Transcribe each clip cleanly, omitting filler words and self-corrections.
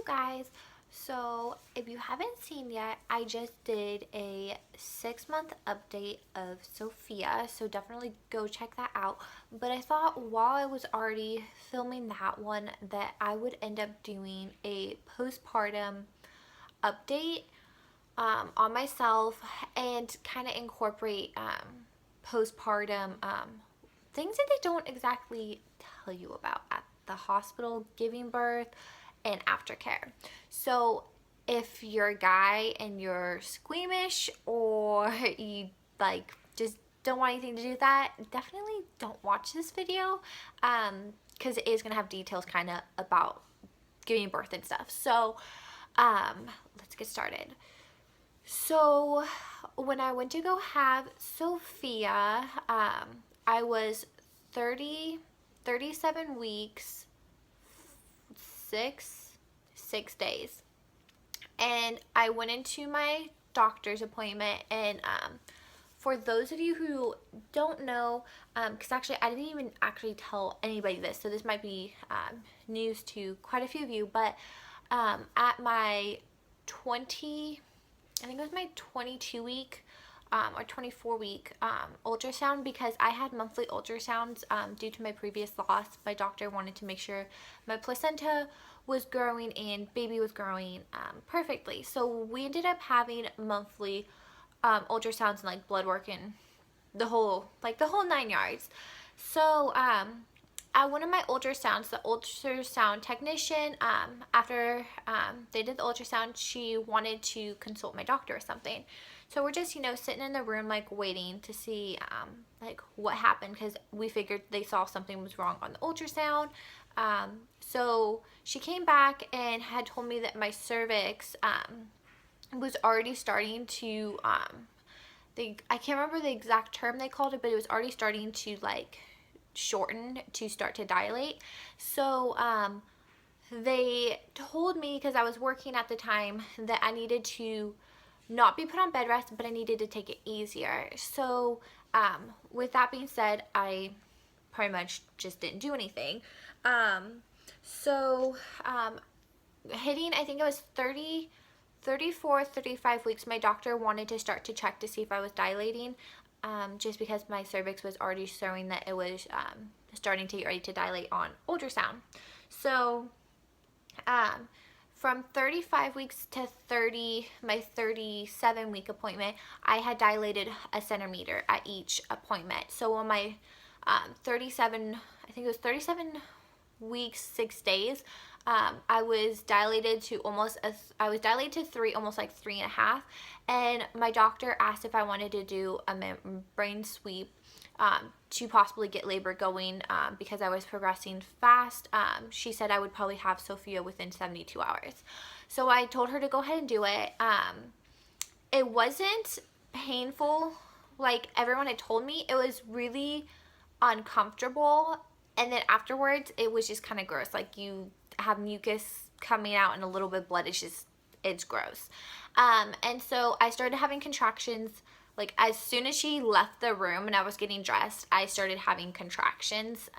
guys, so if you haven't seen yet, I just did a 6-month update of Sophia, so definitely go check that out. But I thought while I was already filming that one that I would end up doing a postpartum update on myself and kind of incorporate postpartum things that they don't exactly tell you about at the hospital, giving birth, and aftercare. So if you're a guy and you're squeamish or you like just don't want anything to do with that, definitely don't watch this video because it is going to have details kind of about giving birth and stuff. So let's get started. So when I went to go have Sophia, I was 37 weeks, six days. And I went into my doctor's appointment, and for those of you who don't know, because actually I didn't even actually tell anybody this, so this might be news to quite a few of you, but at my I think it was my 22 week or 24 week ultrasound, because I had monthly ultrasounds due to my previous loss. My doctor wanted to make sure my placenta was growing and baby was growing perfectly. So we ended up having monthly ultrasounds and like blood work and the whole 9 yards. So at one of my ultrasounds, the ultrasound technician, after they did the ultrasound, she wanted to consult my doctor or something. So we're just, sitting in the room, like, waiting to see, like, what happened, because we figured they saw something was wrong on the ultrasound. So she came back and had told me that my cervix was already starting to, I can't remember the exact term they called it, but it was already starting to, like, shorten to start to dilate. So they told me, because I was working at the time, that I needed to not be put on bed rest, but I needed to take it easier. So with that being said, I pretty much just didn't do anything. Hitting, I think it was 34, 35 weeks, my doctor wanted to start to check to see if I was dilating, just because my cervix was already showing that it was starting to get ready to dilate on ultrasound. So from 35 weeks to my 37 week appointment, I had dilated a centimeter at each appointment. So on my 37 weeks, 6 days, I was dilated to to 3, almost like 3.5. And my doctor asked if I wanted to do a membrane sweep to possibly get labor going, because I was progressing fast. She said I would probably have Sophia within 72 hours. So I told her to go ahead and do it. It wasn't painful like everyone had told me. It was really uncomfortable, and then afterwards it was just kind of gross. Like, you have mucus coming out and a little bit of blood. It's gross. And so I started having contractions. Like, as soon as she left the room and I was getting dressed, I started having contractions,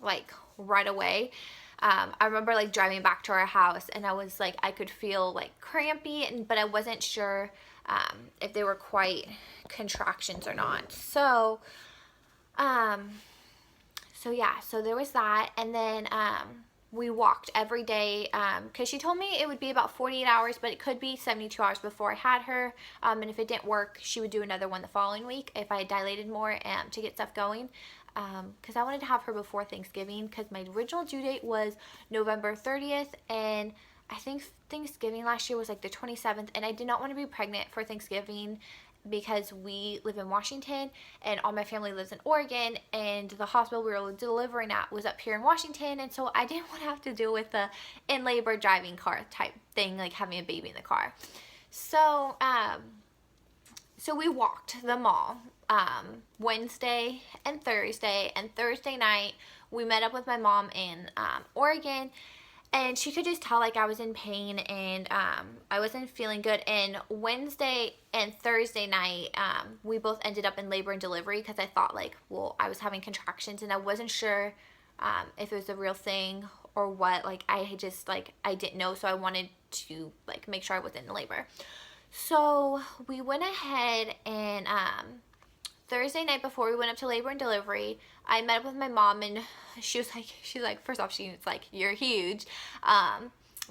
like, right away. I remember, like, driving back to our house, and I was, like, I could feel, like, crampy, but I wasn't sure if they were quite contractions or not. So yeah, so there was that. And then we walked every day, because she told me it would be about 48 hours, but it could be 72 hours before I had her. And if it didn't work, she would do another one the following week if I had dilated more, to get stuff going. Because I wanted to have her before Thanksgiving, because my original due date was November 30th, and I think Thanksgiving last year was like the 27th, and I did not want to be pregnant for Thanksgiving, because we live in Washington and all my family lives in Oregon, and the hospital we were delivering at was up here in Washington, and so I didn't want to have to deal with the in labor driving car type thing, like having a baby in the car. So we walked the mall Wednesday and Thursday night we met up with my mom in Oregon. And she could just tell, like, I was in pain, and I wasn't feeling good. And Wednesday and Thursday night, we both ended up in labor and delivery, because I thought, like, well, I was having contractions, and I wasn't sure if it was a real thing or what. Like, I just, like, I didn't know, so I wanted to, like, make sure I was in labor. So we went ahead and Thursday night before we went up to labor and delivery, I met up with my mom, and she's like, first off, she's like, you're huge.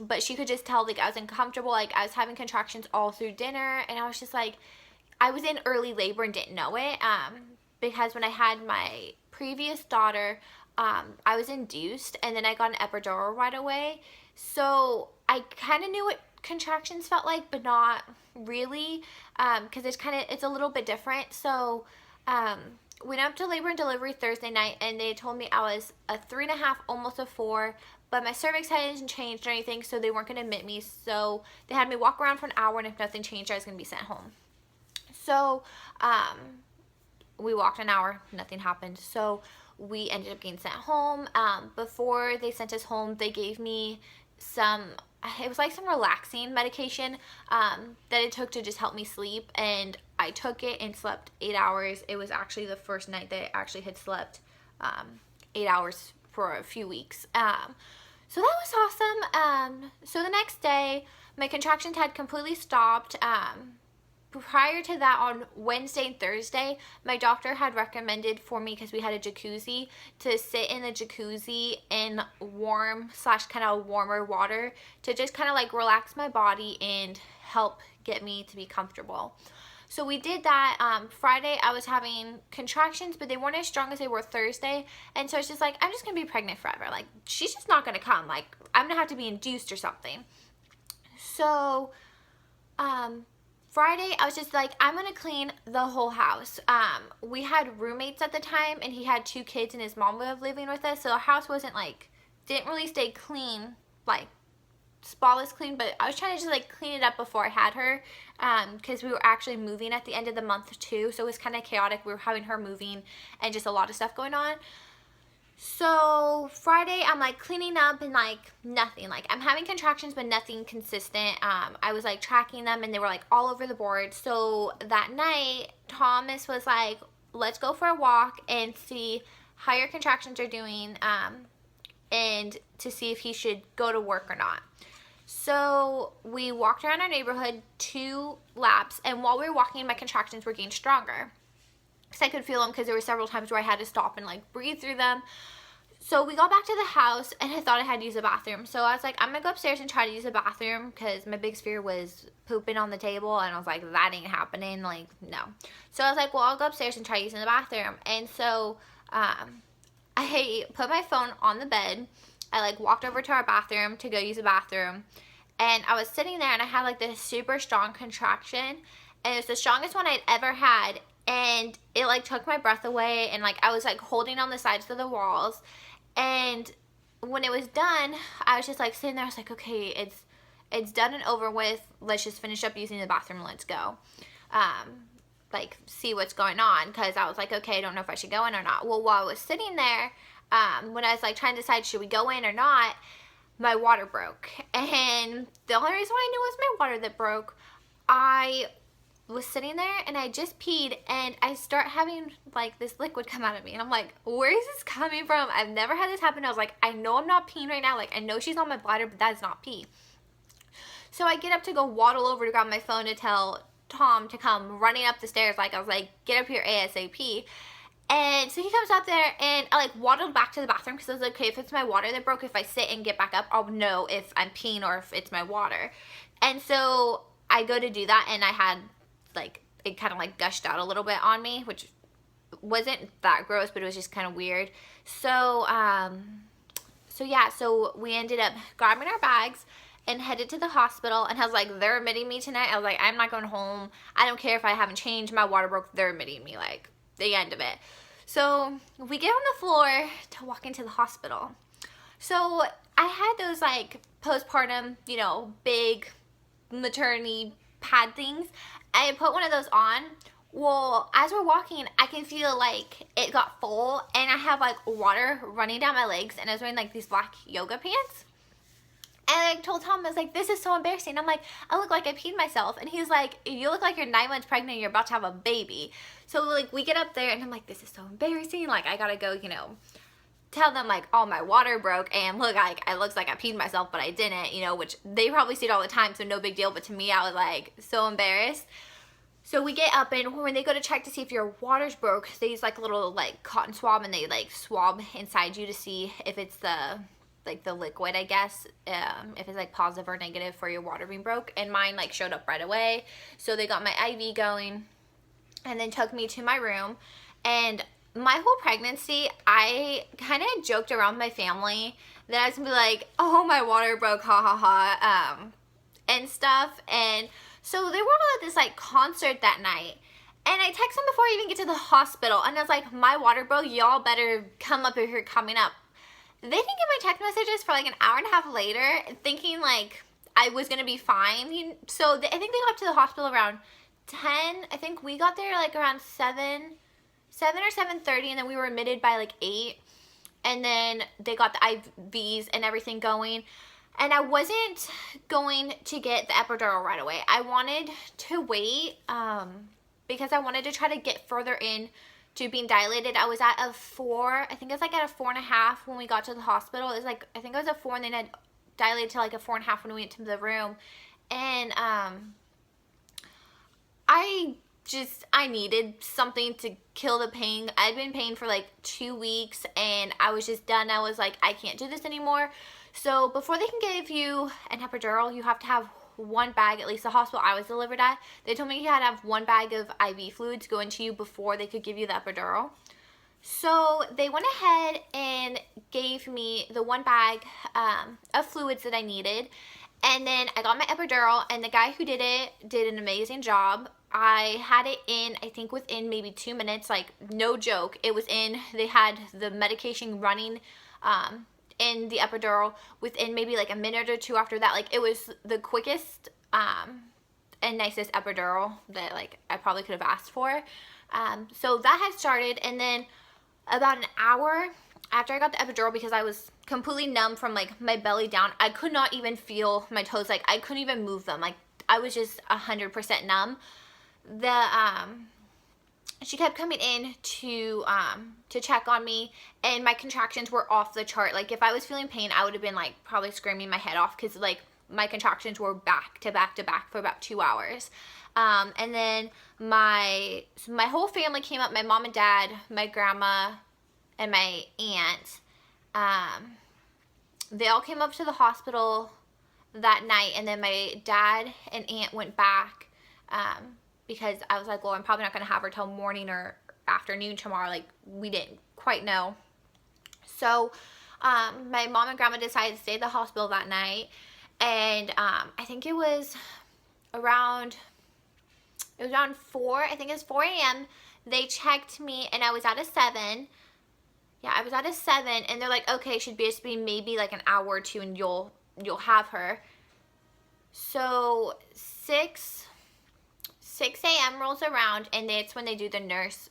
But she could just tell, like, I was uncomfortable. Like, I was having contractions all through dinner, and I was just like, I was in early labor and didn't know it. Because when I had my previous daughter, I was induced, and then I got an epidural right away. So I kind of knew what contractions felt like, but not really, because it's a little bit different. So went up to labor and delivery Thursday night, and they told me I was a 3.5, almost a 4, but my cervix hadn't changed or anything, so they weren't going to admit me. So they had me walk around for an hour, and if nothing changed, I was going to be sent home. So we walked an hour, nothing happened. So we ended up getting sent home. Before they sent us home, they gave me it was like some relaxing medication that it took to just help me sleep, and I took it and slept 8 hours. It was actually the first night that I actually had slept 8 hours for a few weeks. So that was awesome. So the next day, my contractions had completely stopped. Prior to that, on Wednesday and Thursday, my doctor had recommended for me, because we had a jacuzzi, to sit in the jacuzzi in warm / kind of warmer water to just kind of like relax my body and help get me to be comfortable. So we did that. Friday, I was having contractions, but they weren't as strong as they were Thursday. And so it's just like, I'm just going to be pregnant forever. Like, she's just not going to come. Like, I'm going to have to be induced or something. So, Friday, I was just like, I'm going to clean the whole house. We had roommates at the time, and he had 2 kids, and his mom was living with us. So our house wasn't like, didn't really stay clean, like spotless clean, but I was trying to just like clean it up before I had her, because we were actually moving at the end of the month too. So it was kind of chaotic. We were having her moving and just a lot of stuff going on. So Friday, I'm like cleaning up, and like nothing, like I'm having contractions, but nothing consistent. I was like tracking them, and they were like all over the board. So that night, Thomas was like, let's go for a walk and see how your contractions are doing, and to see if he should go to work or not. So we walked around our neighborhood 2 laps, and while we were walking, my contractions were getting stronger. Because I could feel them, because there were several times where I had to stop and like breathe through them. So we got back to the house, and I thought I had to use the bathroom. So I was like, I'm going to go upstairs and try to use the bathroom, because my biggest fear was pooping on the table. And I was like, that ain't happening. Like, no. So I was like, well, I'll go upstairs and try using the bathroom. And so I put my phone on the bed. I like walked over to our bathroom to go use the bathroom. And I was sitting there, and I had like this super strong contraction. And it was the strongest one I'd ever had. And it like took my breath away, and like I was like holding on the sides of the walls. And when it was done, I was just like sitting there. I was like, okay, it's done and over with. Let's just finish up using the bathroom. Let's go. Like see what's going on, because I was like, okay, I don't know if I should go in or not. Well, while I was sitting there, when I was like trying to decide should we go in or not, my water broke. And the only reason why I knew it was my water that broke, I was sitting there, and I just peed, and I start having like this liquid come out of me, and I'm like, where is this coming from? I've never had this happen. I was like, I know I'm not peeing right now. Like, I know she's on my bladder, but that is not pee. So I get up to go waddle over to grab my phone to tell Tom to come running up the stairs. Like, I was like, get up here ASAP. And so he comes up there, and I like waddled back to the bathroom, because I was like, okay, if it's my water that broke, if I sit and get back up, I'll know if I'm peeing or if it's my water. And so I go to do that, and I had like, it kind of like gushed out a little bit on me, which wasn't that gross, but it was just kind of weird. So yeah, so we ended up grabbing our bags and headed to the hospital, and I was like, they're admitting me tonight. I was like, I'm not going home. I don't care if I haven't changed. My water broke. They're admitting me, like, the end of it. So we get on the floor to walk into the hospital. So I had those like postpartum, you know, big maternity pad things. I put one of those on. Well, as we're walking, I can feel like it got full, and I have like water running down my legs, and I was wearing like these black yoga pants. And I told Tom, I was like, this is so embarrassing. I'm like, I look like I peed myself. And he's like, you look like you're 9 months pregnant and you're about to have a baby. So like we get up there, and I'm like, this is so embarrassing. Like, I gotta go, you know, tell them like, oh, my water broke, and look, it looks like I peed myself, but I didn't, you know, which they probably see it all the time, so no big deal, but to me, I was like so embarrassed. So we get up, and when they go to check to see if your water's broke, they use like a little like cotton swab, and they like swab inside you to see if it's the liquid, I guess, if it's like positive or negative for your water being broke. And mine like showed up right away. So they got my IV going and then took me to my room. And my whole pregnancy, I kind of joked around with my family that I was gonna be like, oh, my water broke, ha ha ha, and stuff. And so they were all at this like concert that night, and I texted them before I even get to the hospital, and I was like, my water broke, y'all better come up if you're coming up. They didn't get my text messages for like an hour and a half later, thinking like I was gonna be fine. So I think they got to the hospital around 10. I think we got there like around 7 or 7:30, and then we were admitted by like 8. And then they got the IVs and everything going. And I wasn't going to get the epidural right away. I wanted to wait because I wanted to try to get further in to being dilated. I was at a 4. I think it was like at a 4.5 when we got to the hospital. It was like, I think it was a 4, and then I dilated to like a 4.5 when we went to the room. And I needed something to kill the pain. I'd been in pain for like 2 weeks, and I was just done. I was like, I can't do this anymore. So before they can give you an epidural, you have to have one bag, at least the hospital I was delivered at. They told me you had to have one bag of IV fluids go into you before they could give you the epidural. So they went ahead and gave me the one bag of fluids that I needed. And then I got my epidural, and the guy who did it did an amazing job. I had it in, I think within maybe 2 minutes, like no joke. It was in, they had the medication running in the epidural within maybe like a minute or 2 after that. Like it was the quickest and nicest epidural that like I probably could have asked for. So that had started, and then about an hour after I got the epidural, because I was completely numb from like my belly down, I could not even feel my toes. Like I couldn't even move them. Like I was just 100% numb. She kept coming in to check on me, and my contractions were off the chart. Like if I was feeling pain, I would have been like probably screaming my head off, because like my contractions were back to back to back for about 2 hours. And then my whole family came up, my mom and dad, my grandma, and my aunt. They all came up to the hospital that night, and then my dad and aunt went back because I was like, well, I'm probably not going to have her till morning or afternoon tomorrow. Like, we didn't quite know. So my mom and grandma decided to stay at the hospital that night, and I think it was around 4, I think it was 4 a.m. They checked me, and I was at a 7. Yeah, I was at a 7, and they're like, okay, it should just be maybe like an hour or 2, and you'll have her. So 6 a.m. rolls around, and that's when they do the nurse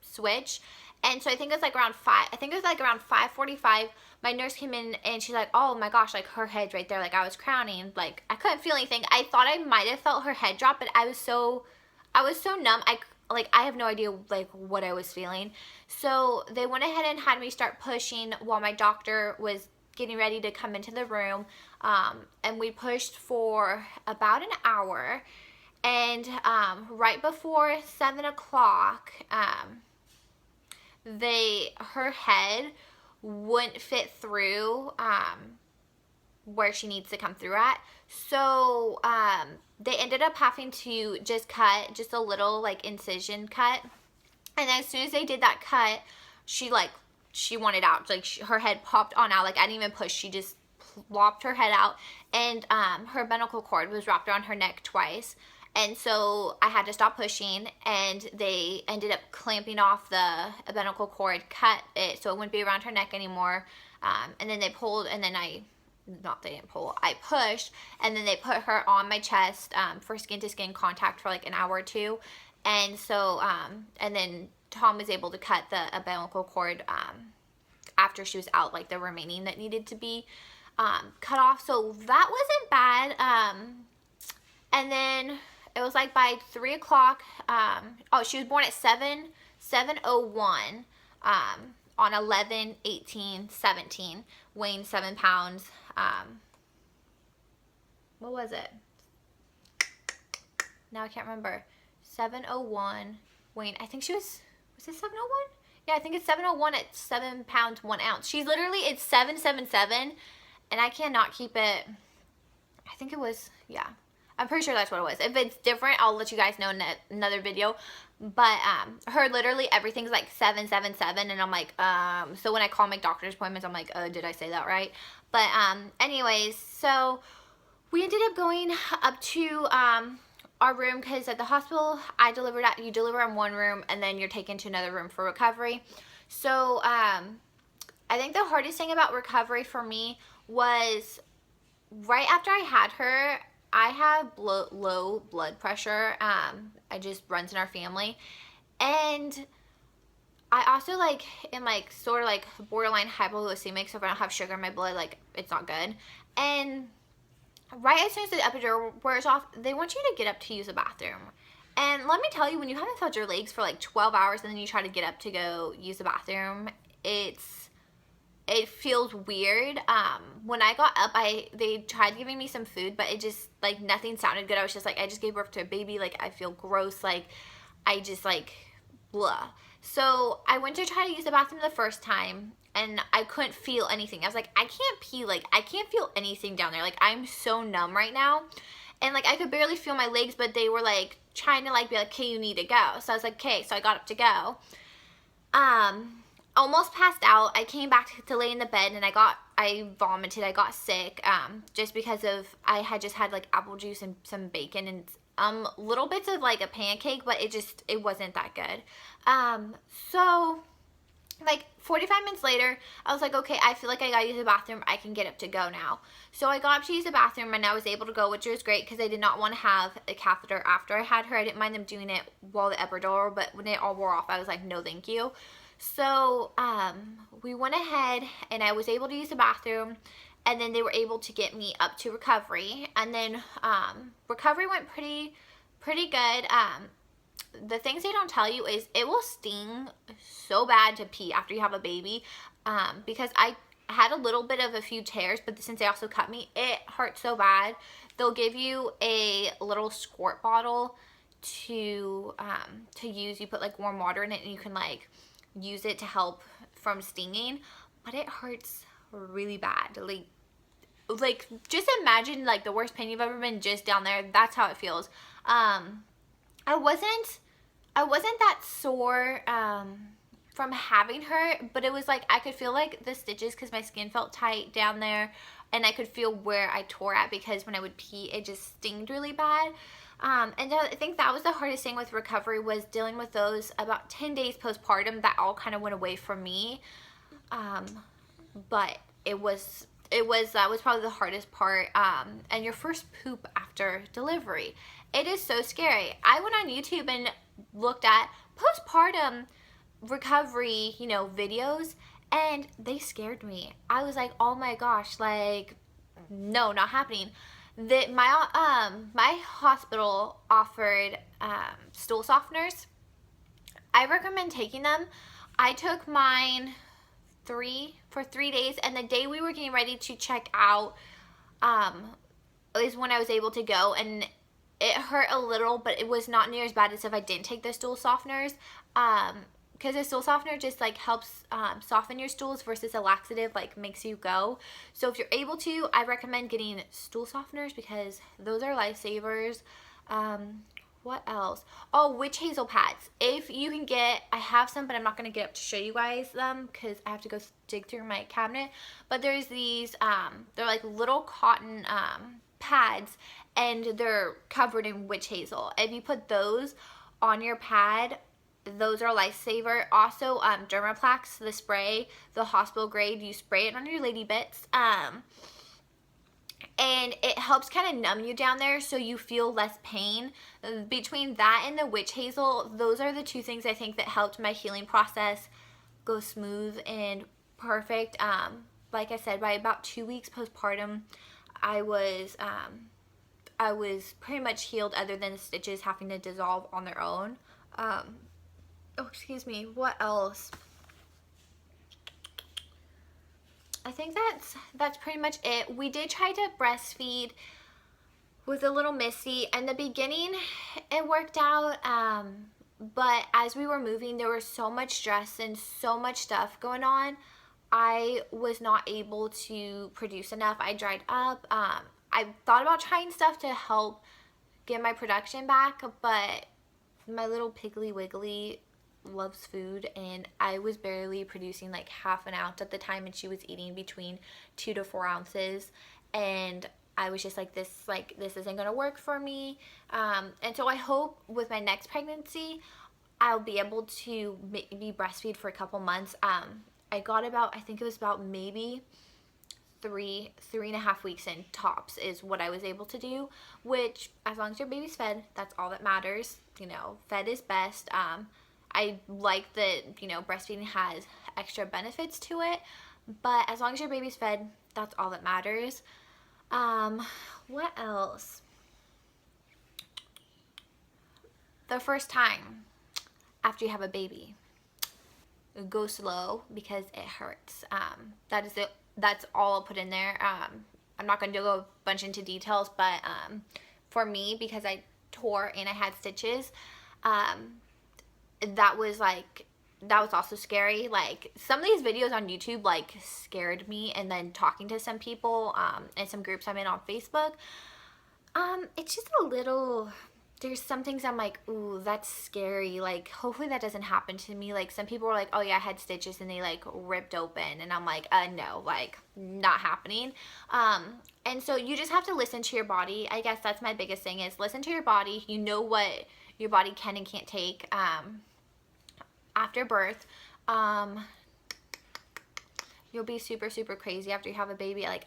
switch. And so I think it was like around 5:45, my nurse came in, and she's like, oh my gosh, like her head's right there. Like I was crowning, like I couldn't feel anything. I thought I might have felt her head drop, but I was so numb. I have no idea like what I was feeling. So they went ahead and had me start pushing while my doctor was getting ready to come into the room. And we pushed for about an hour. And right before 7 o'clock, her head wouldn't fit through where she needs to come through at. So they ended up having to just cut just a little like incision cut. And as soon as they did that cut, she wanted out. Like her head popped on out. Like I didn't even push. She just plopped her head out. And her umbilical cord was wrapped around her neck twice. And so I had to stop pushing, and they ended up clamping off the umbilical cord, cut it so it wouldn't be around her neck anymore. And then they pulled, and then they didn't pull, I pushed, and then they put her on my chest for skin-to-skin contact for like an hour or 2. And so, and then Tom was able to cut the umbilical cord after she was out, like the remaining that needed to be cut off. So that wasn't bad. And then it was like by 3 o'clock, she was born at 7:01 on 11, 18, 17, weighing 7 pounds. What was it? Now I can't remember. 701, weighing, I think she was it 701? Yeah, I think it's 701 at 7 pounds, 1 ounce. She's literally, it's 777, and I cannot keep it. I think it was, yeah. I'm pretty sure that's what it was. If it's different, I'll let you guys know in another video. But her literally everything's like 777, and I'm like, so when I call my doctor's appointments, I'm like, did I say that right? But anyways, so we ended up going up to our room, because at the hospital you deliver in one room and then you're taken to another room for recovery. So I think the hardest thing about recovery for me was right after I had her, I have low blood pressure. It just runs in our family. And I also am sort of borderline hypoglycemic, so if I don't have sugar in my blood, it's not good. And right as soon as the epidural wears off, they want you to get up to use the bathroom. And let me tell you, when you haven't felt your legs for 12 hours and then you try to get up to go use the bathroom, it feels weird. When I got up, they tried giving me some food, but it just, nothing sounded good. I was just I just gave birth to a baby. I feel gross. I just, blah. So I went to try to use the bathroom the first time, and I couldn't feel anything. I was like, I can't pee. I can't feel anything down there. I'm so numb right now. And, I could barely feel my legs, but they were, trying to, be like, okay, you need to go. So I was like, okay. So I got up to go. Almost passed out. I came back to lay in the bed, and I vomited. I got sick, just because I had just had, apple juice and some bacon and little bits of, a pancake, but it wasn't that good. So 45 minutes later, I was like, okay, I feel like I gotta use the bathroom. I can get up to go now. So I got up to use the bathroom, and I was able to go, which was great because I did not want to have a catheter after I had her. I didn't mind them doing it while the epidural, but when it all wore off, I was like, no, thank you. So we went ahead, and I was able to use the bathroom, and then they were able to get me up to recovery. And then recovery went pretty good. The things they don't tell you is it will sting so bad to pee after you have a baby, because I had a little bit of a few tears, but since they also cut me, it hurt so bad. They'll give you a little squirt bottle to use. You put warm water in it, and you can use it to help from stinging, but it hurts really bad. Just imagine the worst pain you've ever been just down there. That's how it feels. I wasn't that sore from having her, but it was I could feel the stitches because my skin felt tight down there, and I could feel where I tore at because when I would pee, it just stinged really bad. And I think that was the hardest thing with recovery, was dealing with those about 10 days postpartum. That all kind of went away from me. But that was probably the hardest part. And your first poop after delivery, it is so scary. I went on YouTube and looked at postpartum recovery, videos, and they scared me. I was like, oh my gosh, no, not happening. My hospital offered stool softeners. I recommend taking them. I took mine for 3 days, and the day we were getting ready to check out is when I was able to go, and it hurt a little, but it was not near as bad as if I didn't take the stool softeners. Because a stool softener just helps soften your stools versus a laxative makes you go. So if you're able to, I recommend getting stool softeners because those are lifesavers. What else? Oh, witch hazel pads. If you can get, I have some, but I'm not going to get up to show you guys them because I have to go dig through my cabinet. But there's these, they're little cotton pads, and they're covered in witch hazel. If you put those on your pad, those are a lifesaver. Also, Dermaplax, the spray, the hospital grade, you spray it on your lady bits. And it helps kind of numb you down there so you feel less pain. Between that and the witch hazel, those are the two things I think that helped my healing process go smooth and perfect. Like I said, by about 2 weeks postpartum, I was pretty much healed, other than the stitches having to dissolve on their own. Oh, excuse me, what else? I think that's pretty much it. We did try to breastfeed with a little Missy. In the beginning, it worked out. But as we were moving, there was so much stress and so much stuff going on. I was not able to produce enough. I dried up. I thought about trying stuff to help get my production back, but my little Piggly Wiggly loves food, and I was barely producing like half an ounce at the time, and she was eating between 2 to 4 ounces, and I was just like, this isn't gonna work for me. And so I hope with my next pregnancy I'll be able to be breastfeed for a couple months. I got about, I think it was about maybe 3.5 weeks in tops is what I was able to do, which as long as your baby's fed, that's all that matters. You know, fed is best. I like that, you know, breastfeeding has extra benefits to it, but as long as your baby's fed, that's all that matters. What else? The first time after you have a baby, go slow because it hurts. That is it. That's all I'll put in there. I'm not going to go a bunch into details, but for me, because I tore and I had stitches, that was also scary. Like, some of these videos on YouTube like scared me, and then talking to some people and some groups I'm in on Facebook, it's just a little, there's some things I'm like, ooh, that's scary. Like, hopefully that doesn't happen to me. Like, some people were like, oh yeah, I had stitches and they like ripped open, and I'm like, no, like, not happening. And so you just have to listen to your body. I guess that's my biggest thing, is listen to your body. You know what your body can and can't take after birth. You'll be super, super crazy after you have a baby. Like,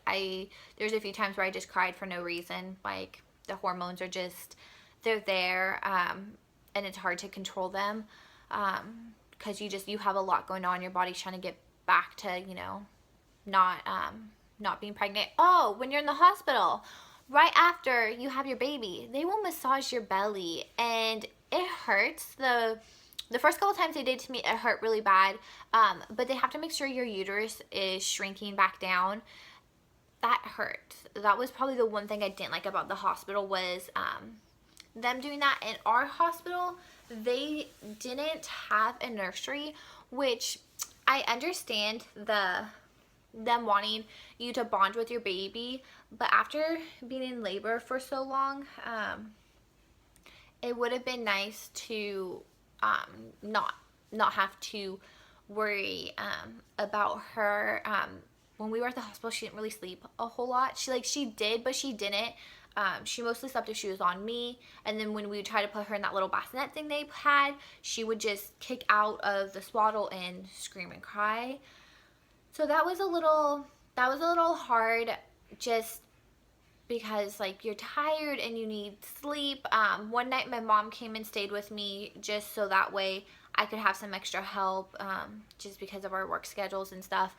there's a few times where I just cried for no reason. Like, the hormones are just, they're there, and it's hard to control them, because you have a lot going on. Your body's trying to get back to, you know, not being pregnant. Oh, when you're in the hospital, right after you have your baby, they will massage your belly, and it hurts. The first couple times they did to me, it hurt really bad, but they have to make sure your uterus is shrinking back down. That hurt. That was probably the one thing I didn't like about the hospital, was them doing that. In our hospital, they didn't have a nursery, which I understand them wanting you to bond with your baby, but after being in labor for so long, it would have been nice to not have to worry about her. When we were at the hospital, she didn't really sleep a whole lot. She did, but she didn't. She mostly slept if she was on me, and then when we would try to put her in that little bassinet thing they had, she would just kick out of the swaddle and scream and cry. So that was a little hard, just because like you're tired and you need sleep. One night my mom came and stayed with me just so that way I could have some extra help, just because of our work schedules and stuff,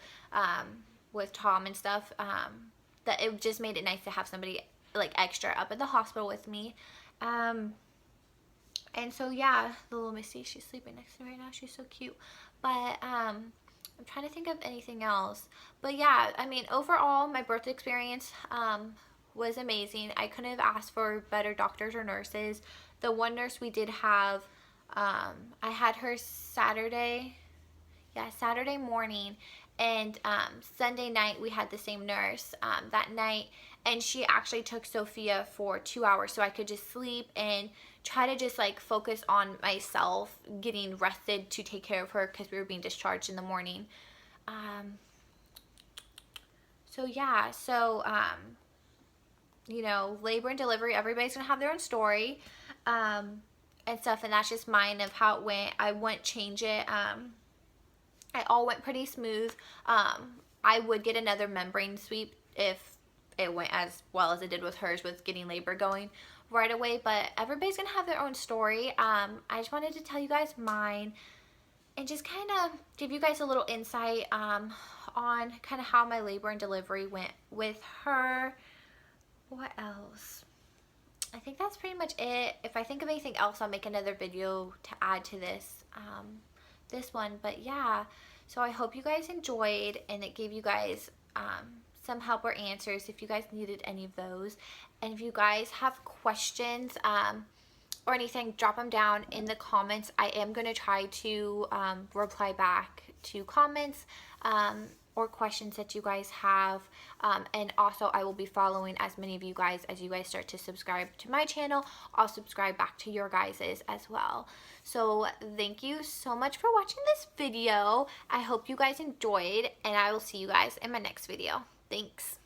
with Tom and stuff. That it just made it nice to have somebody like extra up at the hospital with me. And so yeah, the little Missy, she's sleeping next to me right now. She's so cute. But I'm trying to think of anything else. But yeah, I mean, overall, my birth experience was amazing. I couldn't have asked for better doctors or nurses. The one nurse we did have, I had her Saturday morning, and Sunday night we had the same nurse that night, and she actually took Sophia for 2 hours so I could just sleep and try to just like focus on myself getting rested to take care of her, because we were being discharged in the morning. So yeah, you know, labor and delivery, everybody's gonna have their own story and stuff, and that's just mine of how it went. I wouldn't change it. It all went pretty smooth. I would get another membrane sweep if it went as well as it did with hers, with getting labor going right away, but everybody's gonna have their own story. I just wanted to tell you guys mine and just kind of give you guys a little insight on kind of how my labor and delivery went with her. What else? I think that's pretty much it. If I think of anything else, I'll make another video to add to this one. But yeah, so I hope you guys enjoyed and it gave you guys some help or answers if you guys needed any of those. And if you guys have questions or anything, drop them down in the comments. I am going to try to reply back to comments or questions that you guys have. And also, I will be following as many of you guys as you guys start to subscribe to my channel. I'll subscribe back to your guys's as well. So thank you so much for watching this video. I hope you guys enjoyed, and I will see you guys in my next video. Thanks.